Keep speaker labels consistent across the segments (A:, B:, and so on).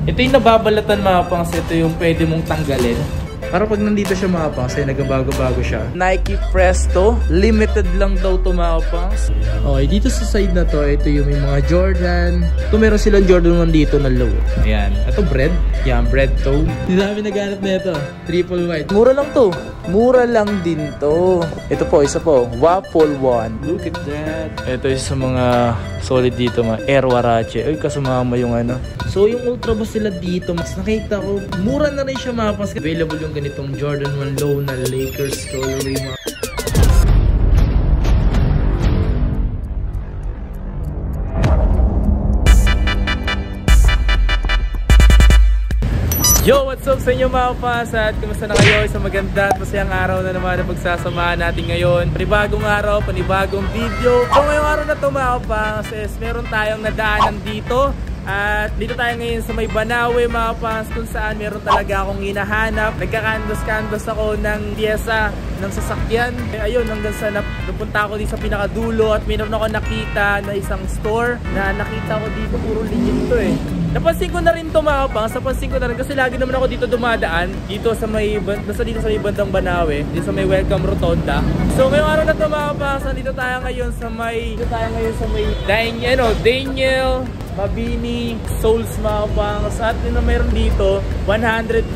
A: Ito yung nababalatan mga pangs. Ito yung pwede mong tanggalin. Para pag nandito siya mga pangs, ay nagabago-bago siya. Nike Presto. Limited lang daw to mga pangs. Okay, dito sa side na to, ito yung may mga Jordan. Ito meron silang Jordan 1 dito na low. Ayan. Ito bread. Yan, bread toe. Hindi namin naghanap na ito. Triple white. Mura lang to. Mura lang din to. Ito po, isa po. Waffle 1. Look at that. Ito isa sa mga solid dito, mga Air Warache. Ay, kasumama yung ano. So, yung Ultra Boost nila dito, mas nakita ko, mura na rin siya mapas. Available yung ganitong Jordan 1 low na Lakers colorway mga. Yo! What's up sa inyo mga paps? At kumusta na kayo? Isang maganda at masayang araw na naman ang pagsasamahan natin ngayon. Panibagong araw, panibagong video. So ngayong araw na ito mga paps, meron tayong nadaanan dito. At dito tayo ngayon sa may Banawe mga paps, kung saan meron talaga akong hinahanap. Nagkakandos-kandos ako ng piyesa ng sasakyan. Ayun, hanggang sa napunta ako dito sa pinakadulo at meron ako nakita na isang store na nakita ko dito, puro legit to eh. Napansin ko na rin to mga pangs, napansin ko na rin kasi lagi naman ako dito dumadaan dito sa may bandang Banawe, dito sa may Welcome Rotonda. So ngayong araw na to mga pangs, dito tayo ngayon sa may Daniel Mabini Souls mga pangs. At yun na meron dito 100%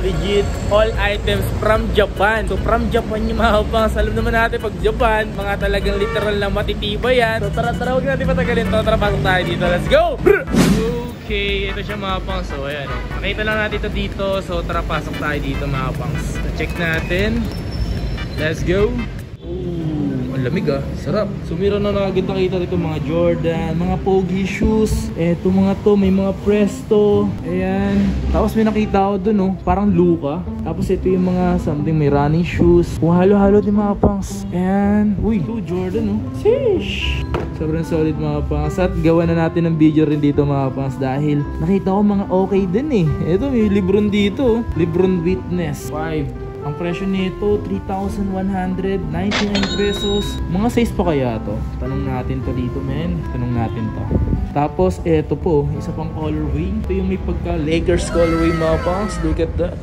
A: legit all items from Japan. So from Japan yung mga pangs, alam naman natin pag Japan, mga talagang literal na matitibay yan. So tara, huwag natin patagalin to, tara pasok tayo dito, let's go! Okay, ito siya mga pangs. So ayan, nakita lang natin ito dito. So tara, pasok tayo dito mga pangs. Check natin. Let's go. Ooh, ang lamig ah, sarap. So meron na nakita dito mga Jordan, mga Pogi shoes. Eto mga to, may mga Presto. Ayan. Tapos may nakita ako dun oh, parang Luka. Tapos ito yung mga something, may running shoes. Kung halo-halo din mga pangs. Ayan. Uy, ito Jordan oh. Sheesh. Sobrang solid mga pangs. At gawa na natin ng video rin dito mga pangs dahil nakita ko mga okay din eh. Ito may Lebron dito. Lebron Witness 5. Ang presyo nito 3,199 pesos. Mga size pa kaya to? Tanong natin to dito men. Tanong natin to. Tapos ito po, isa pang colorway. Ito yung may pagka Lakers colorway mga pangs. Look at that.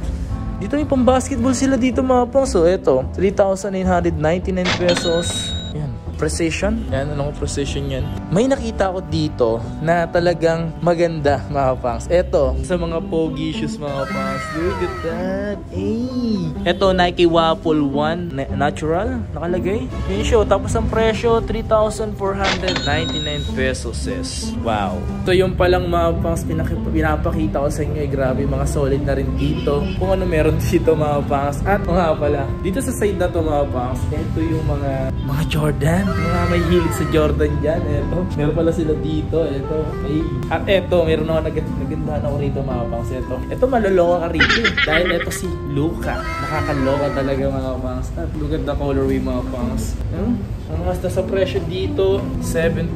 A: Dito may pang basketball sila dito mga pangs. So ito 3,899 pesos. Yan. Precision. Yan, anong precision yan? May nakita ko dito na talagang maganda mga pangs. Eto, sa mga Pogi shoes mga pangs. Look at that. Hey. Eto, Nike Waffle 1 Natural. Nakalagay. Yun show. Tapos ang presyo, 3,499 pesos sis. Wow. Ito yung palang mga pangs pinapakita ko sa inyo. Grabe, mga solid na rin dito. Kung ano meron dito mga pangs. At nga pala, dito sa side na to mga pangs, ito yung mga Jordan. Mga may hilig sa Jordan dyan. Eto, meron pala sila dito. Eto, ay. At eto, meron ako nagandahan ako rito mga pangs. Eto maloloka ka rito. Dahil eto si Luka. Nakakaloka talaga mga pangs. At look at the colorway mga pangs. Ang hasta sa presyo dito, 7,000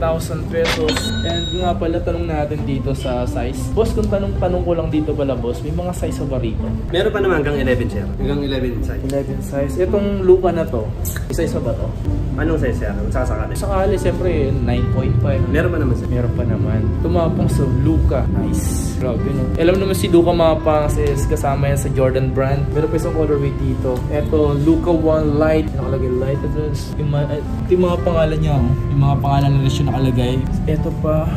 A: pesos. And nga pala, tanong natin dito sa size. Boss, kung tanong ko lang dito pala boss, may mga size ba rito?
B: Meron pa naman hanggang 11 sir. Hanggang 11 size.
A: 11 size. Itong Luka na to, isa-isa ba to?
B: Anong size sir? Sakali?
A: Sakali, siyempre 9.5.
B: Meron pa naman sir.
A: Meron pa naman. Tumapang sa Luka. Nice. Grabe no. Alam naman si Luka mga pangs is kasama yan sa Jordan brand. Meron pa isang colorway dito. Ito, Luka 1 Light. Nakalagay light address. Yung mga pangalan niya. Yung mga pangalan na siya nakalagay. Ito pa.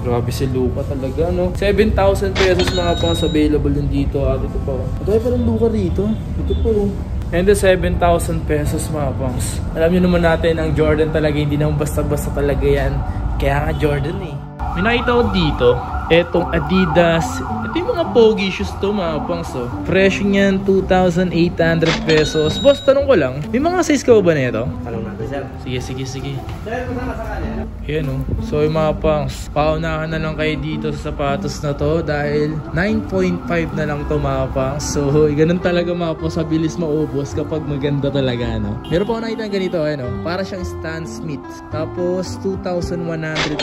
A: Grabe si Luka talaga no. 7,000 pesos mga pangs available din dito. At ito pa. Ito pa rin Luka rito. Ito po. And the 7,000 pesos mga pangs. Alam nyo naman natin ang Jordan talaga hindi naman basta-basta talaga yan. Kaya nga Jordan eh. May nakita ko dito. Etong Adidas. Ito yung mga Pogi shoes to mga pangs oh. Presyo niyan 2,800 pesos. Boss, tanong ko lang. May mga size ka ba na ito?
B: Tanong natin sir.
A: Sige.
B: Sir, kung saan sakali?
A: Ayan oh. So yung mga pangs, paunahan na lang kayo dito sa sapatos na to dahil 9.5 na lang to mga pangs. So ganun talaga mga pangs, sa bilis maubos kapag maganda talaga no. Meron pa ako nakita ganito ano, para siyang Stan Smith. Tapos 2,100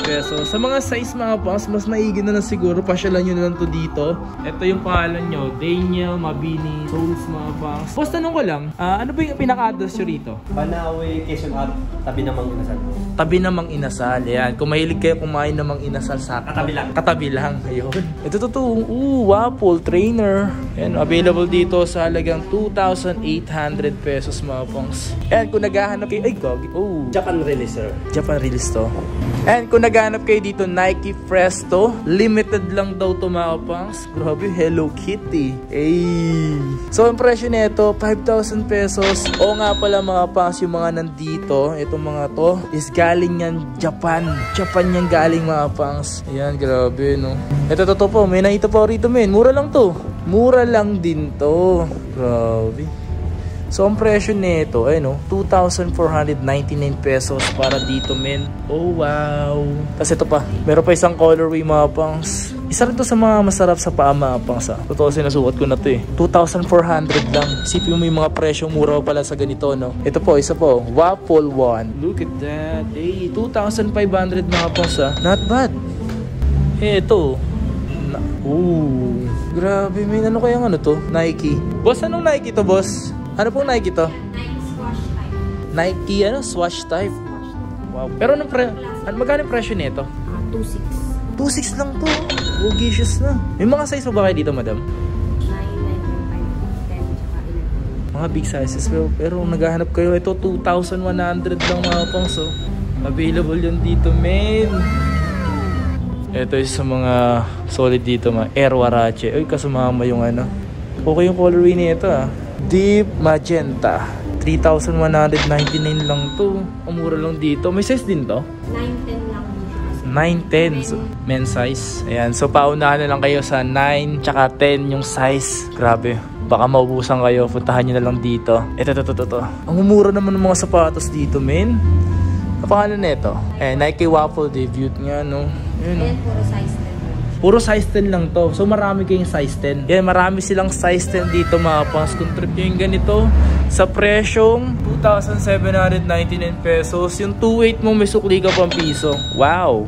A: pesos. Sa mga size mga pangs, mas maigi na lang siguro pasyalan nyo na lang to dito dito. Ito yung pangalan nyo, Daniel Mabini Souls mga pangs. Boss, tanong ko lang, ano ba yung pinaka-address nyo rito?
B: Banawe, Quezon Ave, tabi ng Mang Inasal.
A: Tabi ng Mang Inasal. Yan. Kung mahilig kayo kumain ng Mang Inasal sa
B: Katabi lang.
A: Katabi lang. Ayun. Ito totoo. Waffle trainer. Yan. Available dito sa halagang 2,800 pesos mga pangs. And kung naghahanap kayo, ay gogi. Oh.
B: Japan release, sir.
A: Japan release to. And kung naghahanap kayo dito, Nike Presto. Limited lang daw to mga pangs. Grabe, Hello Kitty. Ay. So, ang presyo nito, 5,000 pesos. O nga pala mga pangs, yung mga nandito, itong mga to, is galing yan Japan. Japan yan galing mga pangs. Ayan, grabe, no? Ito, totoo po. May nakita po rito, men. Mura lang to. Mura lang din to. Grabe. So, ang presyo nito, ay no, 2,499 pesos para dito, men. Oh, wow. Tapos ito pa, meron pa isang colorway mga pangs. Isa rin to sa mga masarap sa paa mga pangs. Totoo, sinasukat ko na to eh. 2,400 lang. Isipin mo yung mga presyong mura pala sa ganito, no? Ito po, isa po, Waffle One. Look at that. Hey, 2,500 mga pangs, not bad. Eh, ito. Grabe, men. Ano kayang ano to? Nike. Boss, anong Nike to, boss? Ano pong Nike to?
C: Nike Swash type.
A: Nike ano? Swash type. Wow. Pero magkano yung presyo nito?
C: 2.6.
A: 2.6 lang to. Bogicious na. May mga size pa ba kayo dito, madam?
C: 9, 9.5, 10, tsaka 11.
A: Mga big sizes. Pero naghahanap kayo. Ito, 2,100 lang mga pang. So, available yun dito, men. Ito yung sa mga solid dito, mga Air Warache. Uy, kasumama yung ano. Okay yung colorway nito, Deep Magenta. 3,199 lang to. Umura lang dito. May size din to?
C: 9-10 lang.
A: 9-10. So, men's size. Ayan. So, paunahan na lang kayo sa 9 tsaka 10 yung size. Grabe. Baka maubusan kayo. Puntahan nyo na lang dito. Ito. Ang umura naman ng mga sapatos dito, men. Pangalan na ito? Nike Waffle debut nga, no? Ayan,
C: Ayan, puro size 10.
A: Puro size 10 lang to. So marami kayong size 10. Yan, marami silang size 10 dito mga pangs. Kung trip nyo yung ganito, sa presyong 2,799 pesos. Yung 2.8 mo may sukli ka pang piso. Wow!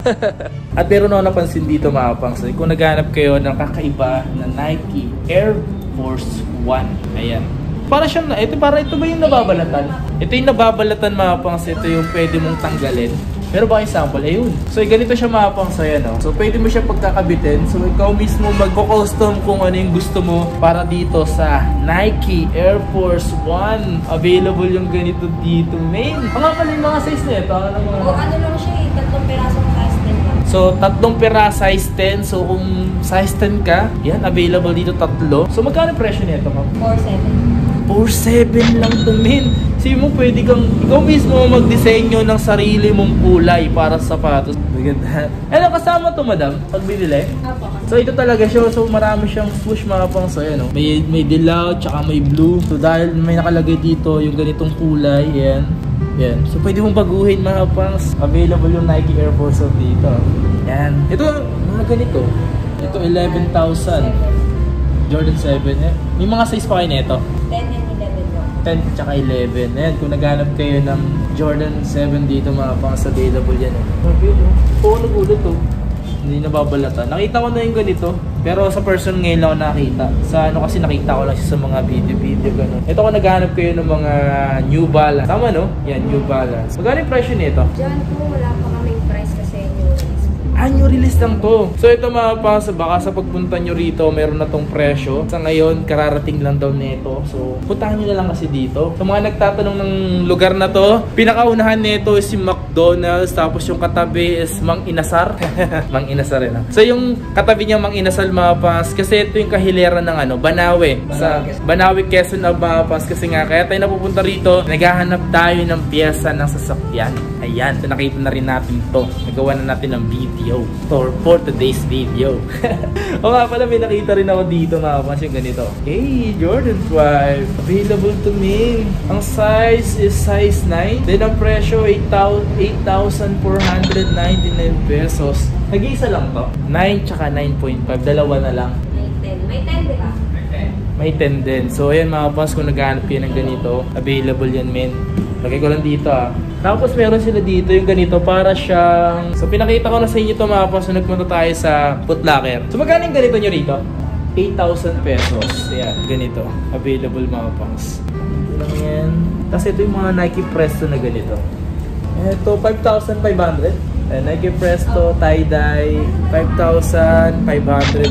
A: At meron ako napansin dito mga pangs. Kung naghanap kayo ng kakaiba na Nike Air Force One. Ayan. Para siyang, ito ba yung nababalatan? Ito yung nababalatan mga pangs. Ito yung pwede mong tanggalin. Pero ba yung sample? Ayun. So, ganito siya mga pangs. Ayan, no? So, pwede mo siya pagkakabitin. So, ikaw mismo magko-custom kung ano yung gusto mo para dito sa Nike Air Force One. Available yung ganito dito, main. Ang nga pala yung mga size na ito.
C: Ano lang siya eh. 3 pirasong size 10 lang.
A: So, 3 pera size 10. So, kung size 10 ka, yan, available dito 3. So, magkano presyo nito, ma'am?
C: 4.7.
A: 4.7 lang to, men. Sige mo, pwede kang ikaw mismo magdisenyo ng sarili mong kulay para sa sapatos. Maganda. Ano kasama to, madam? Pag binili?
C: Apo.
A: So, ito talaga siya. So, marami siyang swoosh mga pang. So, yan, may dilaw, tsaka may blue. So, dahil may nakalagay dito yung ganitong kulay, yan. Yan. So, pwede mong baguhin mga pangs. Available yung Nike Air Force One dito. Yan. Ito, mga ganito. Ito, 11,000. Jordan 7. May mga size pa kayo nito.
C: 10 and 11 lang.
A: 10 tsaka 11. Ayan, kung naghanap kayo ng Jordan 7 dito, mga pangs available yan. Oo, nagulat to. Hindi nababalatan. Nakita ko na yung ganito. Pero sa person ngayon lang ako nakita. Sa ano kasi nakita ko lang siya sa mga video gano'n. Ito kung naghanap kayo ng mga New Balance. Tama no? Yan, New Balance. Magkano yung presyo nito?
C: Diyan po, wala pa kaming price kasi new release.
A: New release lang to. So ito mga pangs, baka sa pagpunta nyo rito, meron na tong presyo. Sa ngayon, kararating lang daw nito. So, puntahan nyo na lang kasi dito. Sa mga nagtatanong ng lugar na to, pinakaunahan nito is yung McDonald's. Tapos yung katabi is Mang Inasar. Mang Inasar rin. So yung katabi niya Mang Inasar mga pangs, kasi ito yung kahilera ng ano, Banawe. Sa Banawe, Quezon na mga pangs. Kasi nga, kaya tayo napupunta rito, naghahanap tayo ng piyesa ng sasakyan. Ayan, so nakita na rin natin to. Nagawa na natin ng video for today's video. O nga pala, may nakita rin ako dito mga pangs yung ganito. Hey, Jordan 5 available to me. Ang size is size 9. Then ang presyo 8,499 pesos. Nag-iisa lang to. 9 tsaka 9.5. Dalawa na lang.
C: May 10, di ba?
A: May 10 din. So ayan mga pangs, kung naghahanap kayo ng ganito, available yan, men. Lagay ko lang dito Tapos meron sila dito yung ganito para siyang... So pinakita ko na sa inyo ito mga pangs. So nagpunta tayo sa Foot Locker. So magkano yung ganito nyo rito? 8,000 pesos. Ayan, ganito. Available mga pangs. Ito lang yan. Kasi ito yung mga Nike Presto na ganito. Ito, 5,500. Nike Presto, tie-dye, 5,500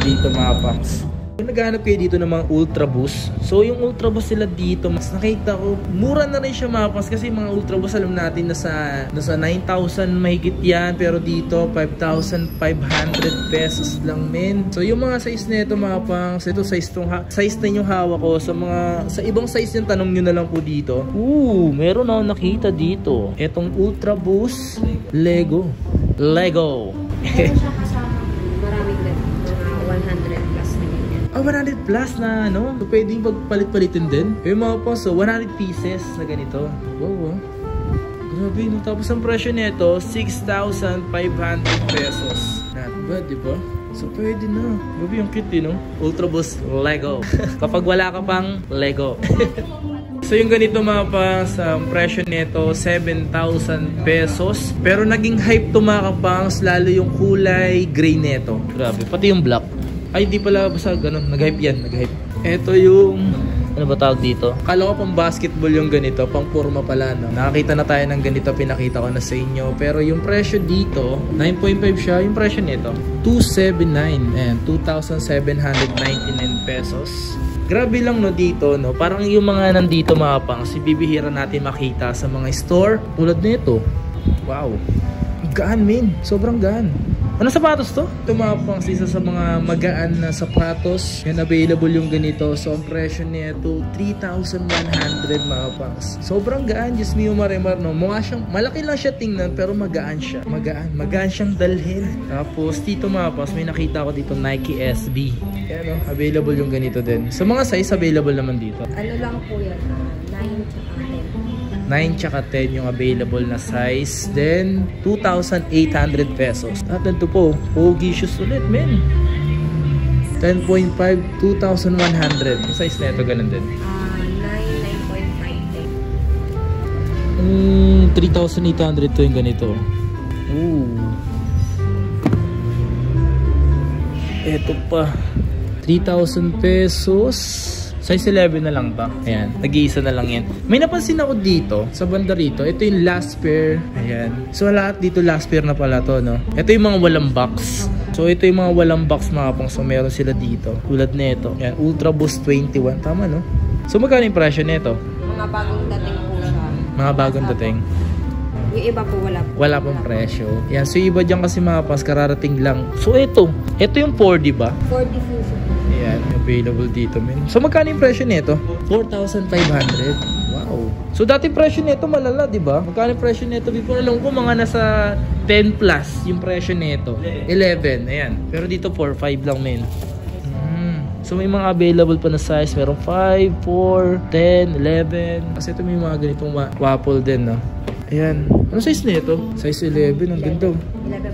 A: dito mga pangs. Naghanap kayo dito ng mga Ultra Boost. So yung Ultra Boost nila dito, mas nakita ko, mura na rin siya mga pangs. Kasi mga Ultra Boost alam natin nasa 9,000 mahigit yan. Pero dito, 5,500 pesos lang men. So yung mga size nito mga pangs, ito size na yung hawak ko. Sa ibang size yung tanong nyo na lang po dito. Meron ako nakita dito. Etong Ultra Boost Lego.
C: Meron siya kasama maraming mga 100 plus na ganyan.
A: 100 plus na ano? So, pwedeng pagpalit-palitin din. Yung mga po, so 100 pieces na ganito. Wow, grabe, no? Tapos ang presyo nito, 6,500 pesos. Not bad, di ba? So, pwede na. Grabe yung cute, no? Ultra Boost Lego. Kapag wala ka pang Lego. So, yung ganito mga pangs, presyo nito, 7,000 pesos. Pero naging hype to mga kapangs, lalo yung kulay gray nito. Grabe, pati yung black. Ay, di pala basta ganun. Nag-hype yan, nag-hype. Ito yung... Ano ba tawag dito? Kala ko pang basketball yung ganito, pang forma pala, no? Nakakita na tayo ng ganito, pinakita ko na sa inyo. Pero yung presyo dito, 9.5 siya. Yung presyo nito, 279 and 2,799 pesos. Grabe lang no dito, no? Parang yung mga nandito mga pangs, bibihira natin makita sa mga store. Tulad nito. Wow. Gaan, men. Sobrang gaan. Ano sapatos to? Ito mga pangs, isa sa mga magaan na sapatos. Yan, available yung ganito. So, ang presyo nito, 3,100 mga pangs. Sobrang gaan, just me umarimar, no? Mukha siyang, malaki lang siya tingnan, pero magaan siya. Magaan siyang dalhin. Tapos, dito mga pangs, may nakita ko dito, Nike SB. Yan, no? Available yung ganito din. So, mga size, available naman dito.
C: Ano lang po yan, 9 tsaka 10.
A: 9 tsaka 10 yung available na size. Then, 2,800 pesos. At ito po, pogi shoes ulit, men. 10.5, 2,100. Yung size na ito, ganun din. 3,800 to yung ganito. Ito pa. 3,000 pesos. Size 11 na lang ba? Ayan, nag-iisa na lang yan. May napansin ako dito, sa banda rito. Ito yung last pair. Ayan. So lahat dito last pair na pala to, no? Ito yung mga walang box. So ito yung mga walang box mga pang. So meron sila dito. Tulad nito. Ayan, Ultra Boost 21. Tama, no? So magkano yung presyo nito?
C: Mga bagong dating po siya.
A: Mga bagong dating.
C: Yung iba po wala po.
A: Wala pong presyo. Yan, so iba dyan kasi mga pas, kararating lang. So ito yung 4, diba?
C: 4 diffusion.
A: Ayan, available dito, men. So magkano yung presyo nito? 4,500. Wow. So dati presyo nito malala, diba? Magkano yung presyo nito? Before alam ko mga nasa 10 plus yung presyo nito. 11, ayan. Pero dito 4, 5 lang, men. So may mga available pa na size. Meron 5, 4, 10, 11. Kasi ito may mga ganitong waffle din, no? Ayan. Ano size nito? Size 11. Ang ganda.
C: 11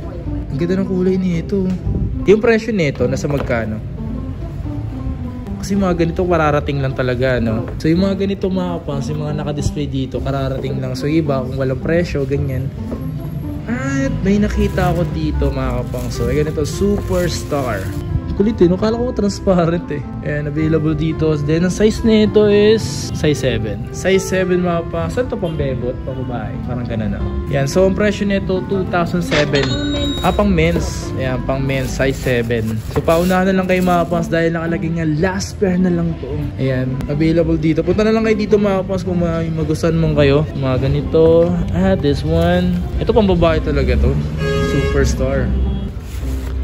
C: po yun.
A: Ang ganda ng kulay nito. Yung presyo nito, nasa magkano? Kasi mga ganito kararating lang talaga, no? So yung mga ganito mga pangs, yung mga naka-display dito, kararating lang. So iba, kung walang presyo, ganyan. At may nakita ako dito mga kapangs. So ganito, Superstar. Kulit eh, no? Kala ko transparent eh. Ayan, available dito. Then, ang size nito is size 7. Size 7 mga pa. Saan ito pang bebot? Pang babae. Parang ganun na. Ayan, so ang presyo nito 2,007. Pang men's. Ayan, pang men's. Size 7. So, paunahan na lang kayo mga pangs dahil nakalagay nga last pair na lang to. Ayan, available dito. Punta na lang kayo dito mga pangs kung magustuhan mong kayo. Mga ganito. This one. Ito pang babae talaga to. Superstar.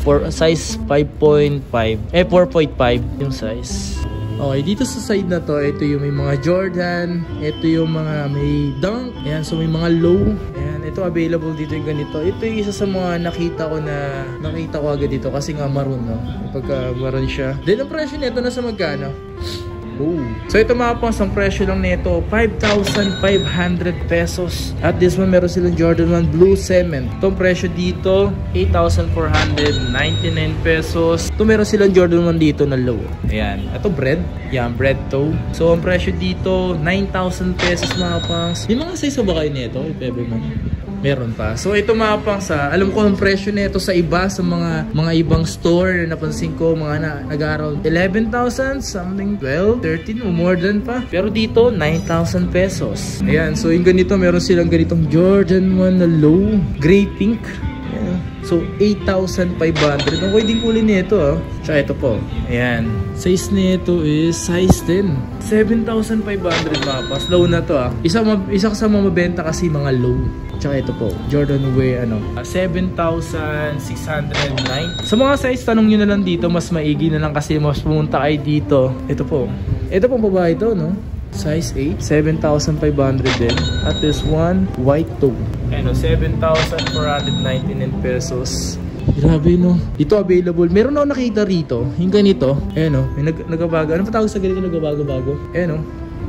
A: Size 5.5 4.5 yung size. Okay, dito sa side na to, ito yung may mga Jordan, ito yung mga may Dunk, ayan, so may mga low, ayan, ito available dito yung ganito. Ito yung isa sa mga nakita ko agad dito kasi nga maroon, no? Pagka maroon siya. Then ang presyo nito nasa magkano? Oh. So ito mga pangs, ang presyo lang nito 5,500 pesos. At this one meron silang Jordan 1 Blue Cement. Itong presyo dito 8,499 pesos. Ito meron silang Jordan 1 dito na low. Ayan. Ito bread. Yan, bread toe. So ang presyo dito 9,000 pesos mga pangs. Yung mga size ba kayo nito? If ever man. Meron pa. So ito mga pangs, alam ko ang presyo nito sa iba, sa mga ibang store, napansin ko mga nag-around 11,000, something 12, 13 o more than pa. Pero dito 9,000 pesos. Ayan, so yung ganito, meron silang ganitong Jordan 1 na low, gray pink. Ayan. So 8,500. Ang pwedeng kulin nito Tsaka ito po. Ayan. Size nito is size 10. 7,500 mga pangs. Low na to Isa sa mga mabenta kasi mga low. Tsaka ito po, Jordan Way 7,609. Sa mga size, tanong nyo na lang dito, mas maigi na lang kasi mas pumunta kayo dito. Ito po. Ito pong babae ito, no? Size 8, 7,500 din. At this one, white toe. 7,499 pesos. Grabe, no? Ito available. Meron ako nakita rito. Yung ganito. Ayan, no? May nagabago. Ano pa tawag sa ganito nagabago-bago? Ayan, no?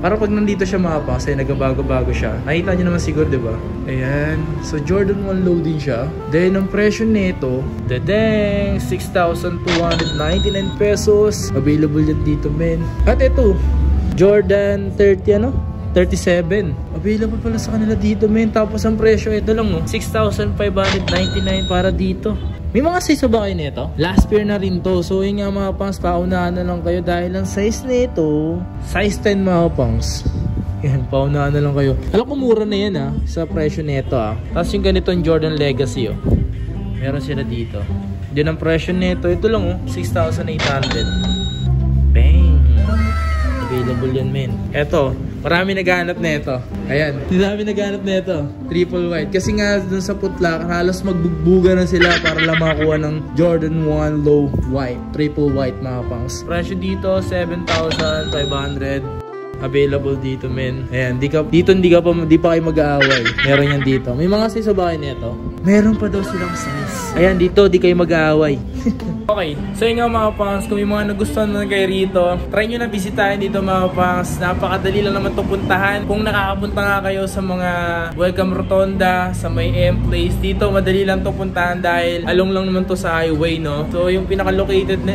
A: Para pag nandito siya mga pangs, nagabago-bago siya. Nakita nyo naman siguro, diba? Ayan. So, Jordan 1 low din siya. Then, ang presyo nito, dadang, 6,299 pesos. Available yan dito, men. At ito, Jordan 30, 37. Available pala sa kanila dito, men. Tapos, ang presyo, ito lang, 6,599 para dito. May mga size ba kayo nito? Last pair na rin to. So yun nga mga pangs, paunahan na lang kayo dahil ang size nito, size 10 mga pangs. Yan, paunahan na lang kayo. Alam ko mura na yan sa presyo nito Tapos yung ganitong Jordan Legacy meron sila dito. Yun ang presyo nito. Ito lang 6,800. Bang! Available yan, men. Eto, marami naghahanap na ito. Ayan, marami naghahanap na ito. Triple white. Kasi nga dun sa putla, halos magbugbuga na sila para lang makakuha ng Jordan 1 low white. Triple white mga pangs. Presyo dito, 7,500. Available dito, men. Ayan, di pa kayo mag-aaway. Meron yan dito. May mga size ba kayo nito? Meron pa daw silang size. Ayan, dito, di kayo mag-aaway. Okay, so yun nga mga pangs, kung may mga nagustuhan na kayo rito, try nyo na bisitahin dito mga pangs. Napakadali lang naman itong puntahan. Kung nakakapunta nga kayo sa mga Welcome Rotonda, sa may M-Place, dito madali lang itong puntahan dahil along lang naman to sa highway, no? So yung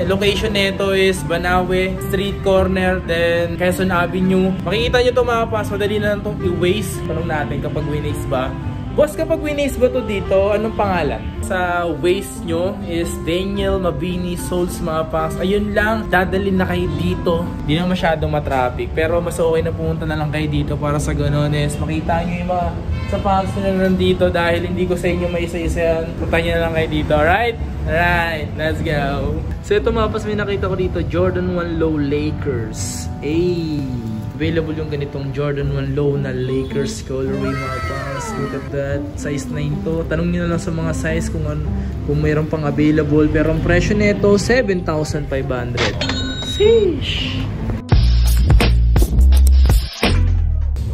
A: location nito is Banawe Street Corner, then Quezon Avenue. Makikita nyo ito mga pangs, madali na lang itong i-waste. Tanong natin kapag winace ba. Boss, kapag winace ba to dito, anong pangalan? Sa waist nyo is Daniel Mabini Souls mga pangs. Ayun lang, dadalhin na kayo dito. Hindi na masyadong matraffic. Pero mas okay na pumunta na lang kayo dito para sa ganun is makita nyo yung mga sapatos na nandito dahil hindi ko sa inyo maisa-isa yan. Punta nyo na lang kayo dito, alright? Alright, let's go. So ito mga pangs, may nakita ko dito, Jordan 1 Low Lakers. Available yung ganitong Jordan 1 Low na Lakers colorway mga pangs. Look at that. Size 9 to. Tanong nyo na lang sa mga size kung mayroon pang available. Pero ang presyo nito, 7,500. Sheesh!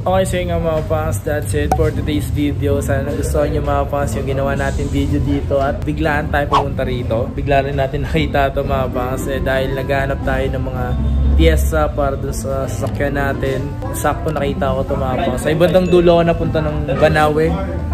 A: Okay, so yung mga pangs, that's it for today's video. Sana nagustuhan nyo mga pangs yung ginawa natin video dito. At biglaan tayo pumunta rito. Biglaan rin natin nakita ito mga pangs. Dahil naghahanap tayo ng mga pyesa para doon sa sasakyan natin. Sakto nakita ko ito mga pangs. Sa ibandang dulo ako napunta ng Banawe.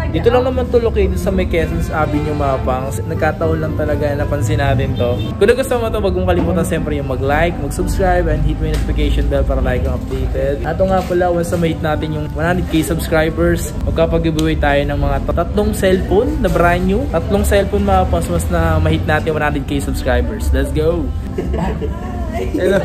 A: Dito lang naman to located sa may Quezon Avenue mga pangs. Nagkataon lang talaga napansin natin to. Kung nagustuhan mo ito, wag mong kalimutan siyempre yung mag-like, mag-subscribe, and hit mo yung notification bell para like ang updated. At nga pala, once na ma-hit natin yung 100k subscribers, magkapag-giveaway tayo ng mga tatlong cellphone na brand new. Tatlong cellphone mga pangs, mas na ma-hit natin 100k subscribers. Let's go! Hello.